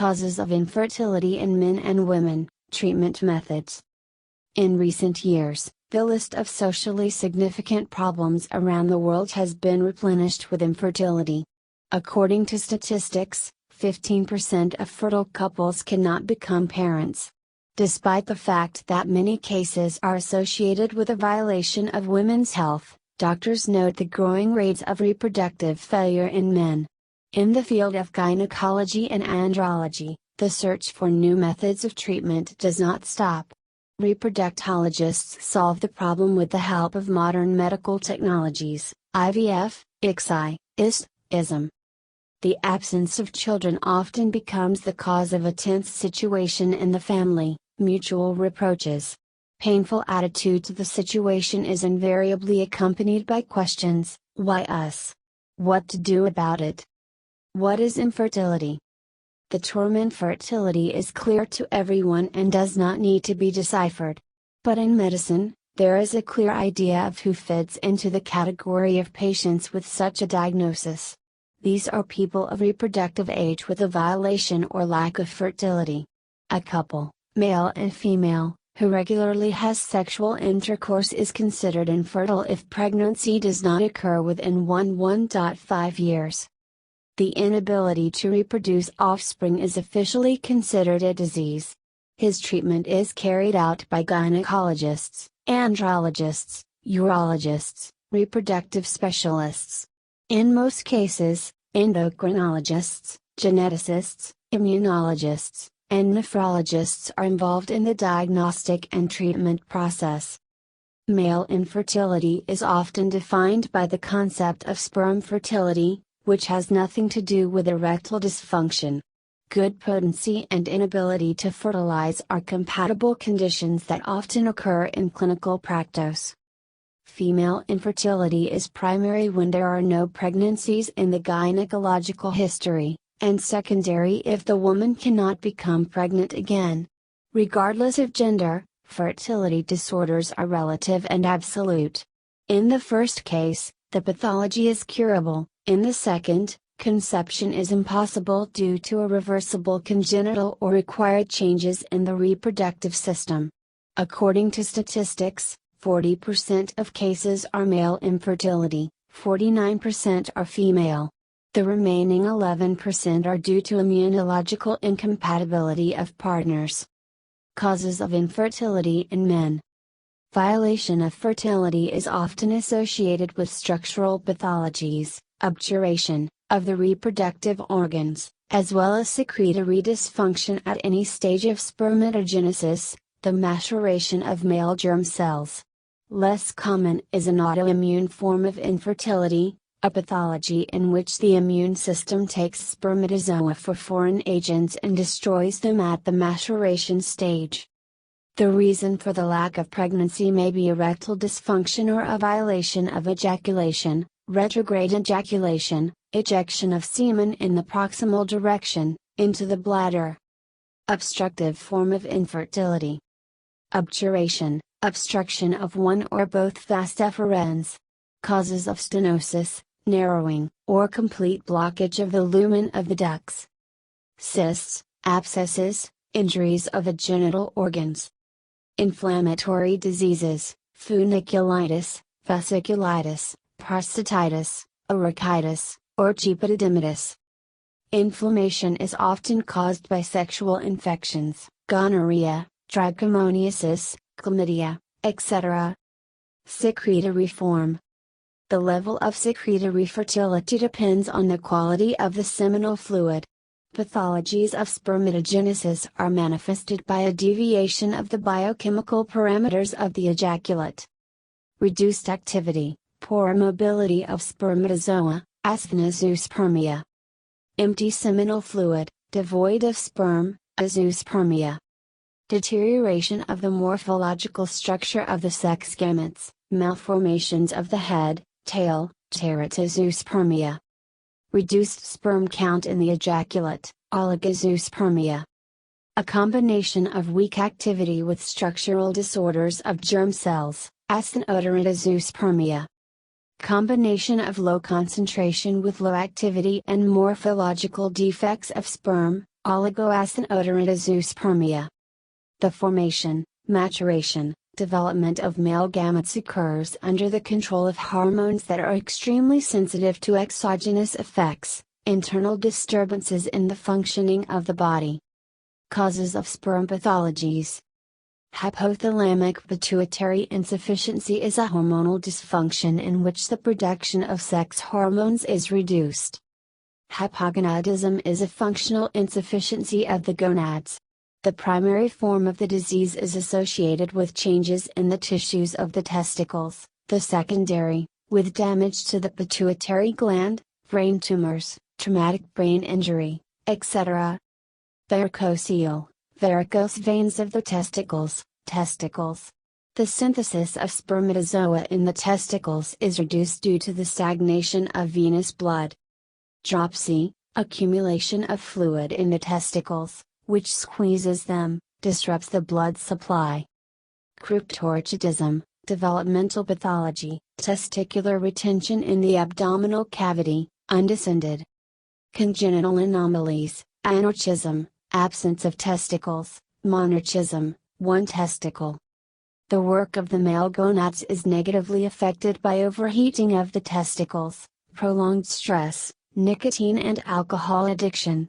Causes of infertility in men and women, treatment methods. In recent years, the list of socially significant problems around the world has been replenished with infertility. According to statistics, 15% of fertile couples cannot become parents. Despite the fact that many cases are associated with a violation of women's health, doctors note the growing rates of reproductive failure in men. In the field of gynecology and andrology, the search for new methods of treatment does not stop. Reproductologists solve the problem with the help of modern medical technologies, IVF, ICSI, ISM. The absence of children often becomes the cause of a tense situation in the family, mutual reproaches. Painful attitude to the situation is invariably accompanied by questions: why us? What to do about it? What is infertility? The term infertility is clear to everyone and does not need to be deciphered. But in medicine, there is a clear idea of who fits into the category of patients with such a diagnosis. These are people of reproductive age with a violation or lack of fertility. A couple, male and female, who regularly has sexual intercourse is considered infertile if pregnancy does not occur within 1.5 years. The inability to reproduce offspring is officially considered a disease. His treatment is carried out by gynecologists, andrologists, urologists, reproductive specialists. In most cases, endocrinologists, geneticists, immunologists, and nephrologists are involved in the diagnostic and treatment process. Male infertility is often defined by the concept of sperm fertility, which has nothing to do with erectile dysfunction. Good potency and inability to fertilize are compatible conditions that often occur in clinical practice. Female infertility is primary when there are no pregnancies in the gynecological history, and secondary if the woman cannot become pregnant again. Regardless of gender, fertility disorders are relative and absolute. In the first case, the pathology is curable. In the second, conception is impossible due to irreversible congenital or acquired changes in the reproductive system. According to statistics, 40% of cases are male infertility, 49% are female. The remaining 11% are due to immunological incompatibility of partners. Causes of infertility in men. Violation of fertility is often associated with structural pathologies, obturation of the reproductive organs, as well as secretory dysfunction at any stage of spermatogenesis, the maturation of male germ cells. Less common is an autoimmune form of infertility, a pathology in which the immune system takes spermatozoa for foreign agents and destroys them at the maturation stage. The reason for the lack of pregnancy may be erectile dysfunction or a violation of ejaculation, retrograde ejaculation, ejection of semen in the proximal direction, into the bladder. Obstructive form of infertility. Obturation, obstruction of one or both vas efferents. Causes of stenosis, narrowing, or complete blockage of the lumen of the ducts. Cysts, abscesses, injuries of the genital organs. Inflammatory diseases, funiculitis, fasciculitis, prostatitis, urachnitis, or epididymitis. Inflammation is often caused by sexual infections, gonorrhea, trichomoniasis, chlamydia, etc. Secretory form. The level of secretory fertility depends on the quality of the seminal fluid. Pathologies of spermatogenesis are manifested by a deviation of the biochemical parameters of the ejaculate. Reduced activity, poor mobility of spermatozoa, asthenozoospermia. Empty seminal fluid, devoid of sperm, azoospermia. Deterioration of the morphological structure of the sex gametes, malformations of the head, tail, teratozoospermia. Reduced sperm count in the ejaculate, oligozoospermia. A combination of weak activity with structural disorders of germ cells, asthenoteratozoospermia. Combination of low concentration with low activity and morphological defects of sperm, Oligoacinoteratospermia. The formation, maturation, development of male gametes occurs under the control of hormones that are extremely sensitive to exogenous effects, internal disturbances in the functioning of the body. Causes of sperm pathologies. Hypothalamic pituitary insufficiency is a hormonal dysfunction in which the production of sex hormones is reduced. Hypogonadism is a functional insufficiency of the gonads. The primary form of the disease is associated with changes in the tissues of the testicles, the secondary, with damage to the pituitary gland, brain tumors, traumatic brain injury, etc. Varicocele, varicose veins of the testicles, testicles. The synthesis of spermatozoa in the testicles is reduced due to the stagnation of venous blood. Dropsy, accumulation of fluid in the testicles, which squeezes them, disrupts the blood supply. Cryptorchidism, developmental pathology, testicular retention in the abdominal cavity, undescended. Congenital anomalies, anarchism, absence of testicles, monarchism, one testicle. The work of the male gonads is negatively affected by overheating of the testicles, prolonged stress, nicotine and alcohol addiction.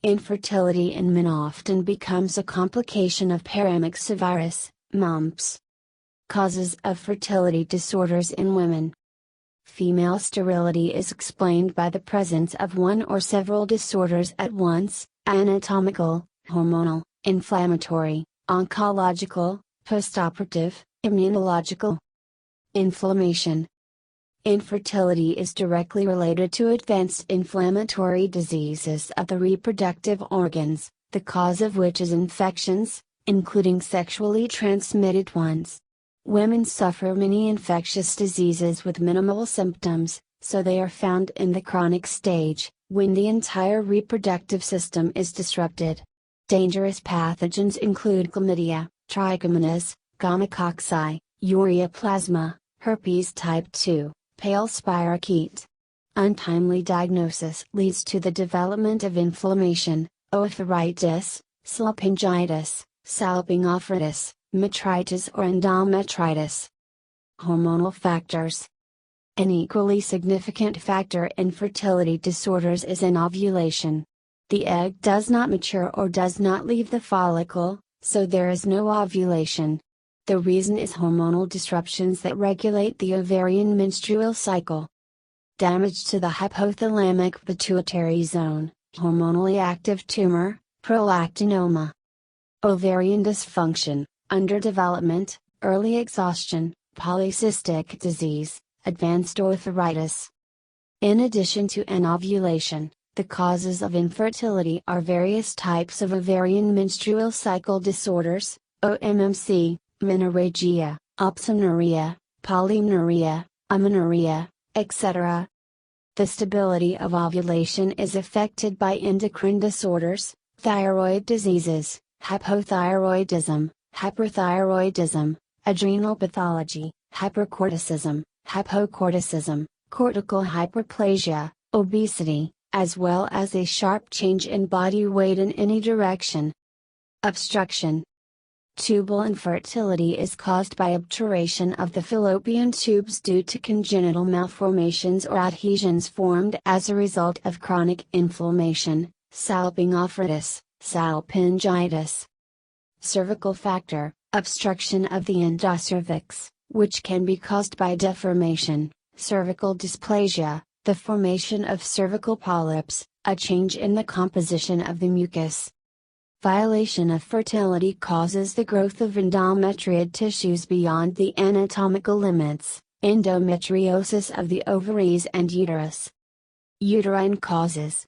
Infertility in men often becomes a complication of paramyxovirus, mumps. Causes of fertility disorders in women. Female sterility is explained by the presence of one or several disorders at once: anatomical, hormonal, inflammatory, oncological, postoperative, immunological. Inflammation. Infertility is directly related to advanced inflammatory diseases of the reproductive organs, the cause of which is infections, including sexually transmitted ones. Women suffer many infectious diseases with minimal symptoms, so they are found in the chronic stage, when the entire reproductive system is disrupted. Dangerous pathogens include chlamydia, trichomonas, gonococcus, ureaplasma, herpes type 2. Pale spirochete. Untimely diagnosis leads to the development of inflammation, oophorytis, salpingitis, salpingophritis, metritis or endometritis. Hormonal factors. An equally significant factor in fertility disorders is anovulation. The egg does not mature or does not leave the follicle, so there is no ovulation. The reason is hormonal disruptions that regulate the ovarian menstrual cycle. Damage to the hypothalamic pituitary zone, hormonally active tumor, prolactinoma. Ovarian dysfunction, underdevelopment, early exhaustion, polycystic disease, advanced oophorytis. In addition to anovulation, the causes of infertility are various types of ovarian menstrual cycle disorders, OMMC, menorrhagia, opsomnuria, polymenorrhea, amenorrhea, etc. The stability of ovulation is affected by endocrine disorders, thyroid diseases, hypothyroidism, hyperthyroidism, adrenal pathology, hypercorticism, hypocorticism, cortical hyperplasia, obesity, as well as a sharp change in body weight in any direction. Obstruction. Tubal infertility is caused by obturation of the fallopian tubes due to congenital malformations or adhesions formed as a result of chronic inflammation, salpingophritis, salpingitis. Cervical factor, obstruction of the endocervix, which can be caused by deformation, cervical dysplasia, the formation of cervical polyps, a change in the composition of the mucus. Violation of fertility causes the growth of endometrioid tissues beyond the anatomical limits, endometriosis of the ovaries and uterus. Uterine causes.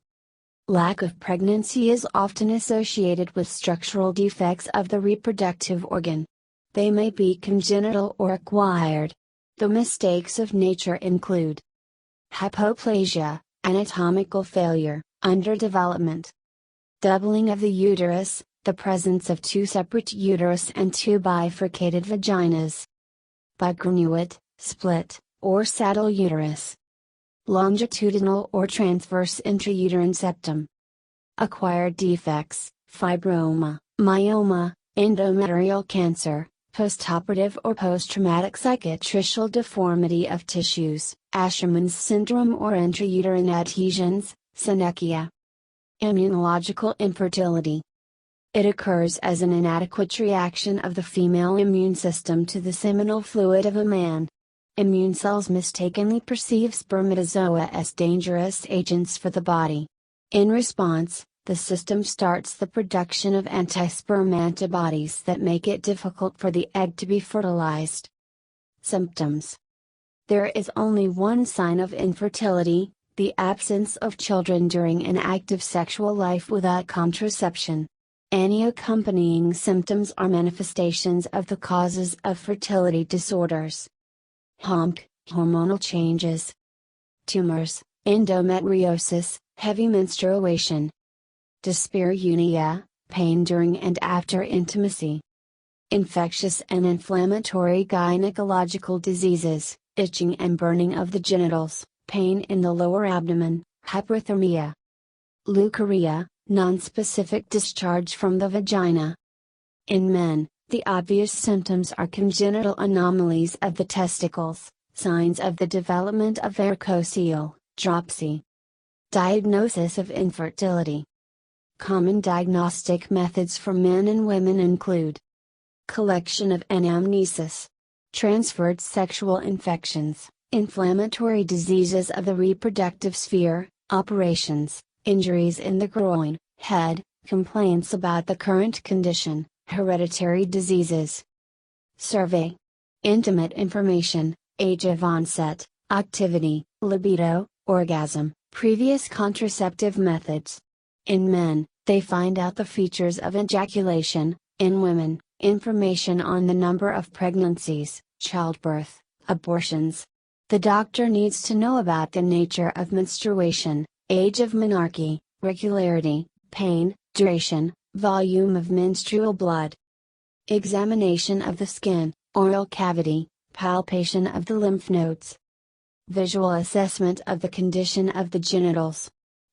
Lack of pregnancy is often associated with structural defects of the reproductive organ. They may be congenital or acquired. The mistakes of nature include hypoplasia, anatomical failure, underdevelopment. Doubling of the uterus, the presence of two separate uterus and two bifurcated vaginas. Bigranulate, split, or saddle uterus. Longitudinal or transverse intrauterine septum. acquired defects, fibroma, myoma, endometrial cancer, postoperative or post-traumatic cicatricial deformity of tissues, Asherman's syndrome or intrauterine adhesions, synechia. Immunological infertility. It occurs as an inadequate reaction of the female immune system to the seminal fluid of a man. Immune cells mistakenly perceive spermatozoa as dangerous agents for the body. In response, the system starts the production of anti-sperm antibodies that make it difficult for the egg to be fertilized. Symptoms. There is only one sign of infertility, the absence of children during an active sexual life without contraception. Any accompanying symptoms are manifestations of the causes of fertility disorders. Hormonal changes. Tumors, endometriosis, heavy menstruation. Dyspareunia, pain during and after intimacy. Infectious and inflammatory gynecological diseases, itching and burning of the genitals, pain in the lower abdomen, hyperthermia. Leukorrhea, nonspecific discharge from the vagina. In men, the obvious symptoms are congenital anomalies of the testicles, signs of the development of varicocele, dropsy. Diagnosis of infertility. Common diagnostic methods for men and women include collection of anamnesis, transferred sexual infections, inflammatory diseases of the reproductive sphere, operations, injuries in the groin, head, complaints about the current condition, hereditary diseases. Survey. Intimate information, age of onset, activity, libido, orgasm, previous contraceptive methods. In men, they find out the features of ejaculation; in women, information on the number of pregnancies, childbirth, abortions. The doctor needs to know about the nature of menstruation, age of menarche, regularity, pain, duration, volume of menstrual blood. Examination of the skin, oral cavity, palpation of the lymph nodes. Visual assessment of the condition of the genitals.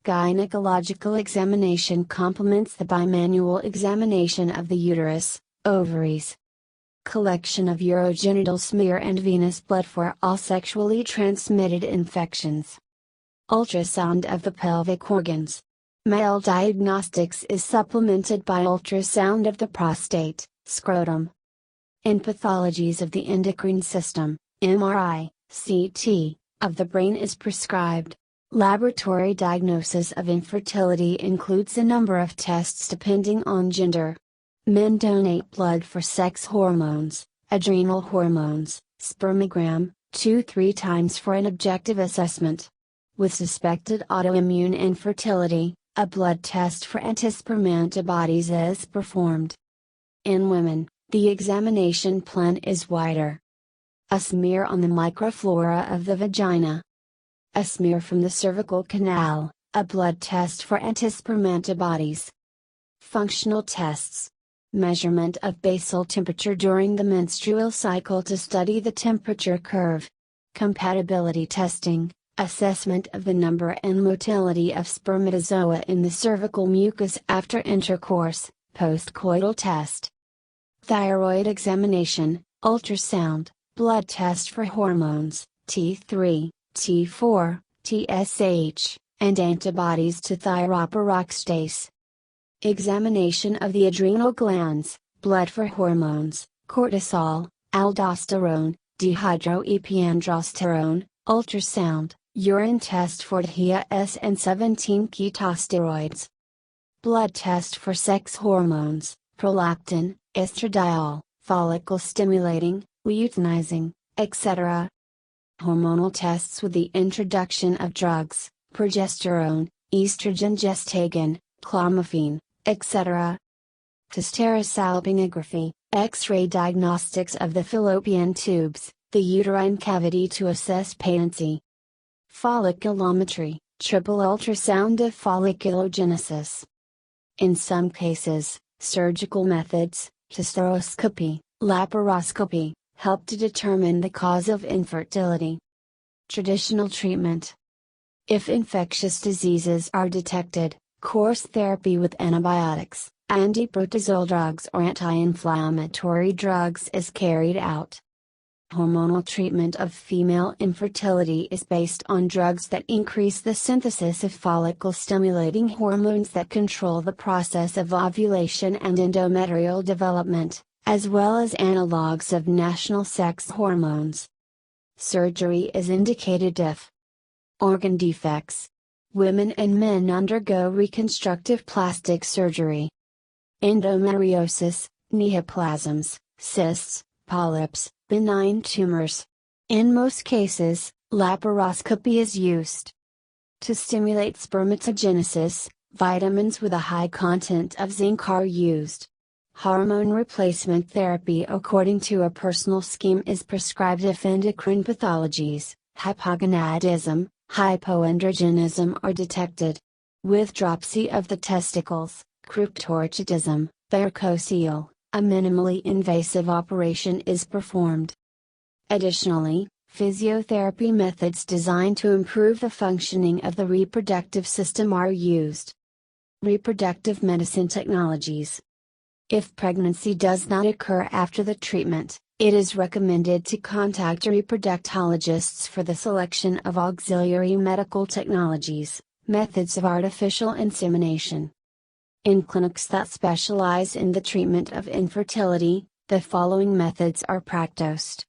Gynecological examination complements the bimanual examination of the uterus, ovaries. Collection of urogenital smear and venous blood for all sexually transmitted infections. Ultrasound of the pelvic organs. Male diagnostics is supplemented by ultrasound of the prostate, scrotum. In pathologies of the endocrine system, MRI, CT, of the brain is prescribed. Laboratory diagnosis of infertility includes a number of tests depending on gender. Men donate blood for sex hormones, adrenal hormones, spermogram, 2-3 times for an objective assessment. With suspected autoimmune infertility, a blood test for anti-sperm antibodies is performed. In women, the examination plan is wider. A smear on the microflora of the vagina. A smear from the cervical canal, a blood test for anti-sperm antibodies. Functional tests. Measurement of basal temperature during the menstrual cycle to study the temperature curve. Compatibility testing, assessment of the number and motility of spermatozoa in the cervical mucus after intercourse, postcoital test. Thyroid examination, ultrasound, blood test for hormones, T3, T4, TSH, and antibodies to thyroperoxidase. Examination of the adrenal glands, blood for hormones, cortisol, aldosterone, dehydroepiandrosterone, ultrasound, urine test for DHEA-S and 17-ketosteroids. Blood test for sex hormones, prolactin, estradiol, follicle stimulating, luteinizing, etc. Hormonal tests with the introduction of drugs, progesterone, estrogen gestagen, clomiphene, etc. Hysterosalpingography, X-ray diagnostics of the fallopian tubes, the uterine cavity to assess patency. Folliculometry, triple ultrasound of folliculogenesis. In some cases, surgical methods, hysteroscopy, laparoscopy, help to determine the cause of infertility. Traditional treatment. If infectious diseases are detected, Course therapy with antibiotics, antiprotozoal drugs or anti-inflammatory drugs is carried out. Hormonal treatment of female infertility is based on drugs that increase the synthesis of follicle-stimulating hormones that control the process of ovulation and endometrial development, as well as analogs of national sex hormones. Surgery is indicated if organ defects. Women and men undergo reconstructive plastic surgery. Endometriosis, neoplasms, cysts, polyps, benign tumors. In most cases, laparoscopy is used. To stimulate spermatogenesis, vitamins with a high content of zinc are used. Hormone replacement therapy according to a personal scheme is prescribed if endocrine pathologies, hypogonadism, hypoandrogenism are detected. With dropsy of the testicles, cryptorchidism, varicocele, a minimally invasive operation is performed. Additionally, physiotherapy methods designed to improve the functioning of the reproductive system are used. Reproductive medicine technologies. If pregnancy does not occur after the treatment, it is recommended to contact reproductologists for the selection of auxiliary medical technologies, methods of artificial insemination. In clinics that specialize in the treatment of infertility, the following methods are practiced.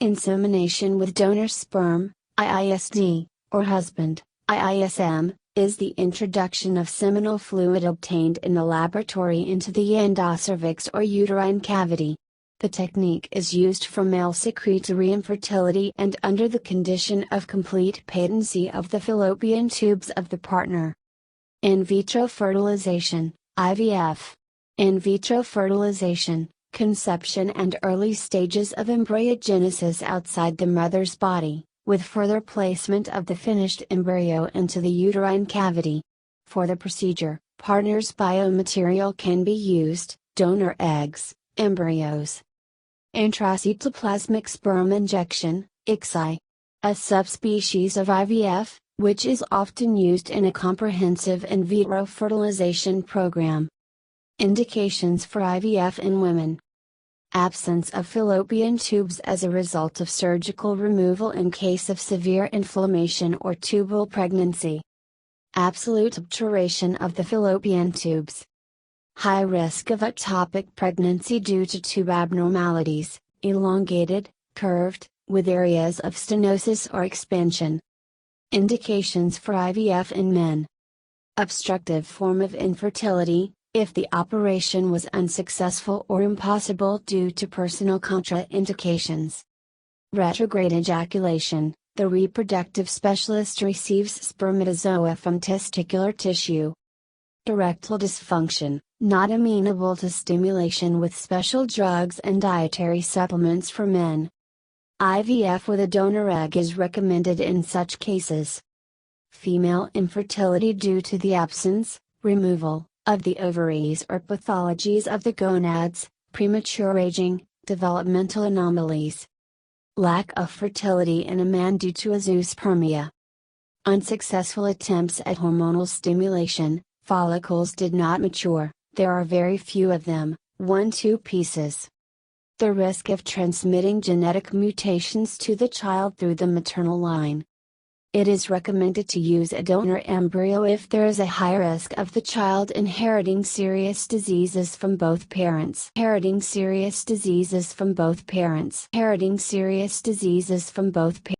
Insemination with donor sperm, IISD, or husband, IISM, is the introduction of seminal fluid obtained in the laboratory into the endocervix or uterine cavity. The technique is used for male secretory infertility and under the condition of complete patency of the fallopian tubes of the partner. In vitro fertilization, IVF. In vitro fertilization, conception and early stages of embryogenesis outside the mother's body, with further placement of the finished embryo into the uterine cavity. For the procedure, partner's biomaterial can be used, donor eggs, embryos. Intracytoplasmic sperm injection, ICSI. A subspecies of IVF, which is often used in a comprehensive in vitro fertilization program. Indications for IVF in women. Absence of fallopian tubes as a result of surgical removal in case of severe inflammation or tubal pregnancy. Absolute obturation of the fallopian tubes. High risk of ectopic pregnancy due to tube abnormalities, elongated, curved, with areas of stenosis or expansion. Indications for IVF in men. Obstructive form of infertility, if the operation was unsuccessful or impossible due to personal contraindications. Retrograde ejaculation, the reproductive specialist receives spermatozoa from testicular tissue. Erectile dysfunction, not amenable to stimulation with special drugs and dietary supplements for men. IVF with a donor egg is recommended in such cases. Female infertility due to the absence, removal, of the ovaries or pathologies of the gonads, premature aging, developmental anomalies. Lack of fertility in a man due to azoospermia. Unsuccessful attempts at hormonal stimulation, follicles did not mature, there are very few of them, 1-2 pieces. The risk of transmitting genetic mutations to the child through the maternal line. It is recommended to use a donor embryo if there is a high risk of the child inheriting serious diseases from both parents. Inheriting serious diseases from both parents. Inheriting serious diseases from both parents.